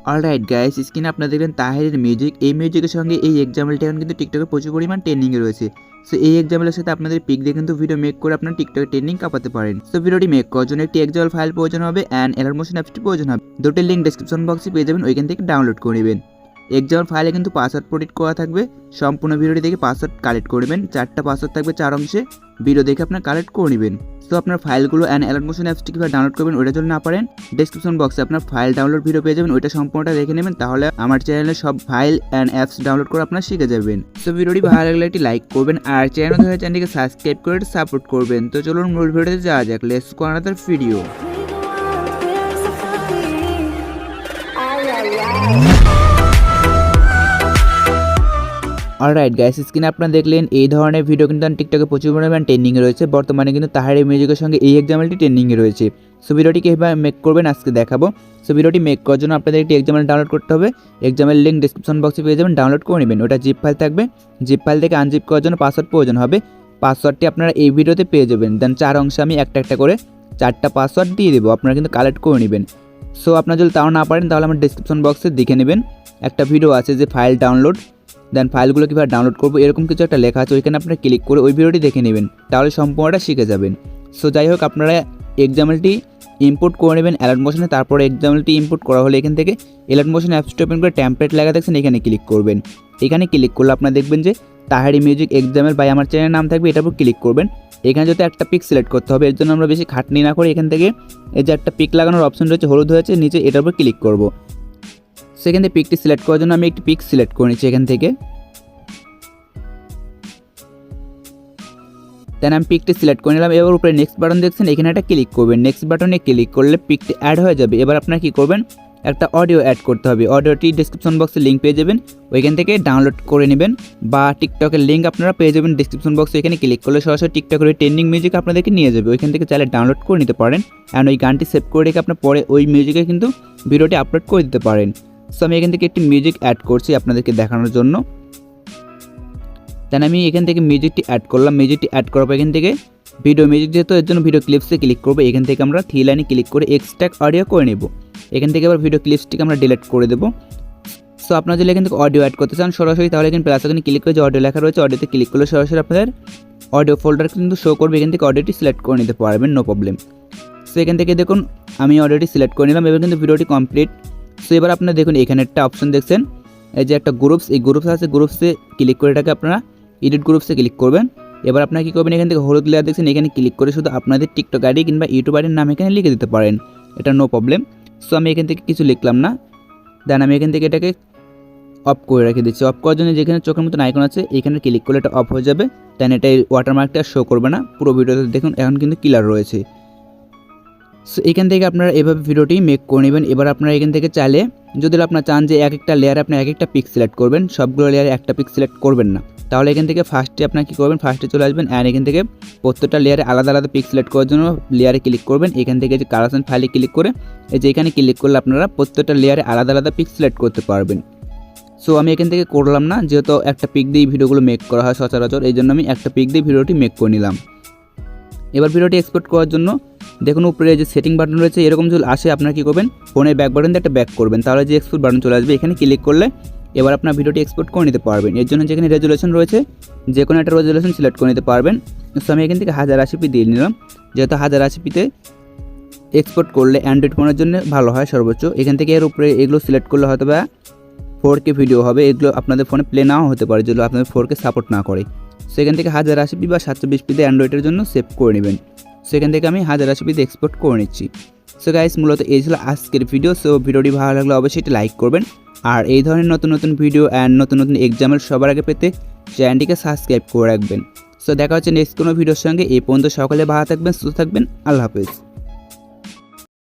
Alright guys, স্ক্রিনে আপনারা দেখবেন তাহেরের মিউজিক। এই মিউজিকের সঙ্গে এই এক্সাম্পলটা এখন কিন্তু টিকটকে প্রচুর পরিমাণ ট্রেন্ডিংয়ে রয়েছে। সো এই এক্সাম্পলের সাথে আপনাদের পিক দিয়ে কিন্তু ভিডিও মেক করে আপনার টিকটকে ট্রেন্ডিং কাঁপাতে পারেন। সো ভিডিওটি মেক করার জন্য একটি এক্সাম্পল ফাইল প্রয়োজন হবে অ্যান্ড Alightmotion অ্যাপসটি প্রয়োজন হবে। দুটোর লিঙ্ক ডেসক্রিপশন বক্সে পেয়ে যাবেন, ওইখান থেকে ডাউনলোড করে নেবেন। এক্সাম্পল ফাইলে কিন্তু পাসওয়ার্ড প্রোটেক্ট করা থাকবে। সম্পূর্ণ ভিডিওটি দেখে পাসওয়ার্ড কালেক্ট করবেন। 4টা পাসওয়ার্ড থাকবে 4 অংশে, ভিডিও দেখে আপনার কালেক্ট করে নেবেন। সো আপনার ফাইলগুলো অ্যান্ড Alightmotion অ্যাপসটি কীভাবে ডাউনলোড করবেন ওইটা যদি না পারেন, ডেসক্রিপশন বক্সে আপনার ফাইল ডাউনলোড ভিডিও পেয়ে যাবেন, ওইটা সম্পূর্ণটা দেখে নেবেন। তাহলে আমার চ্যানেলে সব ফাইল অ্যান্ড অ্যাপস ডাউনলোড করে আপনারা শিখে যাবেন। সো ভিডিওটি ভালো লাগলে একটি লাইক করবেন আর চ্যানেলটিকে সাবস্ক্রাইব করে সাপোর্ট করবেন। তো চলুন মূল ভিডিওতে যাওয়া যাক। Let's go another video. Alright guys, স্ক্রিনে আপনারা দেখলেন এই ধরনের ভিডিও কিন্তু টিকটকে প্রচুর পরিমাণ ট্রেন্ডিংয়ে রয়েছে। বর্তমানে কিন্তু তাহেরি মিউজিকের সঙ্গে এই এক্সাম্পলটি ট্রেন্ডিংয়ে রয়েছে। সো ভিডিওটি কীভাবে মেক করবেন আজকে দেখাবো। সো ভিডিওটি মেক করার জন্য আপনাদের একটি এক্সাম্পল ডাউনলোড করতে হবে। এক্সাম্পল লিঙ্ক ডেসক্রিপশন বক্সে পেয়ে যাবেন, ডাউনলোড করে নেবেন। ওটা জিপ ফাইল থাকবে। জিপ ফাইল থেকে আনজিপ করার জন্য পাসওয়ার্ড প্রয়োজন হবে। পাসওয়ার্ডটি আপনারা এই ভিডিওতে পেয়ে যাবেন। দেন 4 অংশে আমি একটা একটা করে 4টা পাসওয়ার্ড দিয়ে দেবো, আপনারা কিন্তু কালেক্ট করে নেবেন। সো আপনারা যদি তাও না পারেন তাহলে আমার ডেসক্রিপশন বক্সে দেখে নেবেন, একটা ভিডিও আছে যে ফাইল ডাউনলোড। দেন ফাইলগুলো কীভাবে ডাউনলোড করবো এরকম কিছু একটা লেখা আছে, ওইখানে আপনারা ক্লিক করে ওই ভিডিওটি দেখে নেবেন, তাহলে সম্পূর্ণটা শিখে যাবেন। সো যাই হোক, আপনারা এক্সাম্পলটি ইম্পোর্ট করে নেবেন Alightmotion-এ। তারপরে এক্সাম্পলটি ইম্পোর্ট করা হলে এখান থেকে Alightmotion অ্যাপসটি ওপেন করে টেমপ্লেট লেখা দেখছেন, এখানে ক্লিক করবেন। এখানে ক্লিক করলে আপনারা দেখবেন যে তাহেরি মিউজিক এক্সাম্পল বাই আমার চ্যানেলের নাম থাকবে, এটার উপর ক্লিক করবেন। এখানে যদি একটা পিক সিলেক্ট করতে হবে, এর জন্য আমরা বেশি খাটনি না করে এখান থেকে এই যে একটা পিক লাগানোর অপশন রয়েছে হলুদ হয়েছে নিচে, এটার উপর ক্লিক করব। সেখান থেকে পিকটি সিলেক্ট করার জন্য আমি একটি পিক সিলেক্ট করে নিচ্ছি এখান থেকে। দেন আমি পিকটি সিলেক্ট করে নিলাম। এবার উপরে নেক্সট বাটন দেখছেন, এখানে একটা ক্লিক করবেন। নেক্সট বাটনে ক্লিক করলে পিকটি অ্যাড হয়ে যাবে। এবার আপনারা কী করবেন, একটা অডিও অ্যাড করতে হবে। অডিওটি ডেসক্রিপশন বক্সে লিঙ্ক পেয়ে যাবেন, ওইখান থেকে ডাউনলোড করে নেবেন। বা টিকটকের লিঙ্ক আপনারা পেয়ে যাবেন ডেসক্রিপশন বক্সে, এখানে ক্লিক করলে সরাসরি টিকটকের ট্রেন্ডিং মিউজিক আপনাদেরকে নিয়ে যাবে। ওইখান থেকে চাইলে ডাউনলোড করে নিতে পারেন অ্যান্ড ওই গানটি সেভ করে রেখে আপনার পরে ওই মিউজিকে কিন্তু ভিডিওটি আপলোড করে দিতে পারেন। সো আমি এখান থেকে একটি মিউজিক অ্যাড করছি আপনাদেরকে দেখানোর জন্য। দেন আমি এখান থেকে মিউজিকটি অ্যাড করলাম। মিউজিকটি অ্যাড করার পর এখান থেকে ভিডিও মিউজিক যেহেতু এর জন্য ভিডিও ক্লিপসে ক্লিক করবো। এখান থেকে আমরা 3 লাইনে ক্লিক করে এক্সট্রাক্ট অডিও করে নেব। এখান থেকে আবার ভিডিও ক্লিপসটিকে আমরা ডিলিট করে দেবো। সো আপনারা যদি এখান থেকে অডিও অ্যাড করতে চান সরাসরি, তাহলে এখানে প্লাস এখানে ক্লিক করে যে অডিও লেখা রয়েছে অডিওতে ক্লিক করলে সরাসরি আপনাদের অডিও ফোল্ডার কিন্তু শো করবে। এখান থেকে অডিওটি সিলেক্ট করে নিতে পারবেন, নো প্রবলেম। সো এখান থেকে দেখুন আমি অডিওটি সিলেক্ট করে নিলাম। এবার কিন্তু ভিডিওটি কমপ্লিট। সো এবার আপনারা দেখুন এখানে একটা অপশন দেখছেন, এই যে একটা গ্রুপস, এই গ্রুপস আছে, গ্রুপসে ক্লিক করে এটাকে আপনারা এডিট গ্রুপসে ক্লিক করবেন। এবার আপনারা কী করবেন, এখান থেকে হলুদ লেয়ার দেখছেন, এখানে ক্লিক করে শুধু আপনাদের টিকটক আইডি কিংবা ইউটিউব আইডির নাম এখানে লিখে দিতে পারেন, এটা নো প্রবলেম। সো আমি এখান থেকে কিছু লিখলাম না। দেন আমি এখান থেকে এটাকে অফ করে রেখে দিচ্ছি। অফ করার জন্য যেখানে চোখের মতন আইকন আছে এখানে ক্লিক করলে এটা অফ হয়ে যাবে। দেন এটা ওয়াটারমার্কটা শো করবে না। পুরো ভিডিওতে দেখুন এখন কিন্তু ক্লিয়ার রয়েছে। সো এখান থেকে আপনারা এভাবে ভিডিওটি মেক করে নেবেন। এবার আপনারা এখান থেকে চাইলে যদি আপনারা চান যে এক একটা লেয়ারে আপনি এক একটা পিক সিলেক্ট করবেন, সবগুলো লেয়ারে একটা পিক সিলেক্ট করবেন না, তাহলে এখান থেকে ফার্স্টে আপনারা কী করবেন, ফার্স্টে চলে আসবেন অ্যান্ড এখান থেকে প্রত্যেকটা লেয়ারে আলাদা আলাদা পিক সিলেক্ট করার জন্য লেয়ারে ক্লিক করবেন। এখান থেকে যে কালেকশন ফাইলে ক্লিক করে এই যে এখানে ক্লিক করলে আপনারা প্রত্যেকটা লেয়ারে আলাদা আলাদা পিক সিলেক্ট করতে পারবেন। সো আমি এখান থেকে করলাম না, যেহেতু একটা পিক দিয়ে ভিডিওগুলো মেক করা হয় সচরাচর, এই জন্য আমি একটা পিক দিয়ে ভিডিওটি মেক করে নিলাম। এবার ভিডিওটি এক্সপোর্ট করার জন্য দেখুন উপরে যে সেটিং বাটন রয়েছে, এরকম যদি আসে আপনারা কী করবেন, ফোনের ব্যাক বাটন দিয়ে একটা ব্যাক করবেন, তাহলে যে এক্সপোর্ট বাটন চলে আসবে। এখানে ক্লিক করলে এবার আপনার ভিডিওটি এক্সপোর্ট করে নিতে পারবেন। এর জন্য যেখানে রেজুলেশন রয়েছে যে কোনো একটা রেজুলেশন সিলেক্ট করে নিতে পারবেন। সো আমি এখান থেকে 1080p দিয়ে নিলাম, যেহেতু 1080pতে এক্সপোর্ট করলে অ্যান্ড্রয়েড ফোনের জন্য ভালো হয় সর্বোচ্চ। এখান থেকে এর উপরে এগুলো সিলেক্ট করলে হয়তো বা 4K ভিডিও হবে, এগুলো আপনাদের ফোনে প্লে নাও হতে পারে যেগুলো আপনাদের 4K সাপোর্ট না করে। সেখান থেকে 1080p বা 720pতে অ্যান্ড্রয়েডের জন্য সেভ করে নেবেন। সেখান থেকে আমি 1080pতে এক্সপোর্ট করে নিচ্ছি। সো গাইস, মূলত এই ছিল আজকের ভিডিও। সো ভিডিওটি ভালো লাগলে অবশ্যই একটি লাইক করবেন আর এই ধরনের নতুন নতুন ভিডিও অ্যান্ড নতুন নতুন এক্সাম্পল সবার আগে পেতে চ্যানেলটিকে সাবস্ক্রাইব করে রাখবেন। সো দেখা হচ্ছে নেক্সট কোনো ভিডিওর সঙ্গে। এই পর্যন্ত সকলে ভালো থাকবেন, সুস্থ থাকবেন, আল্লাহ হাফেজ।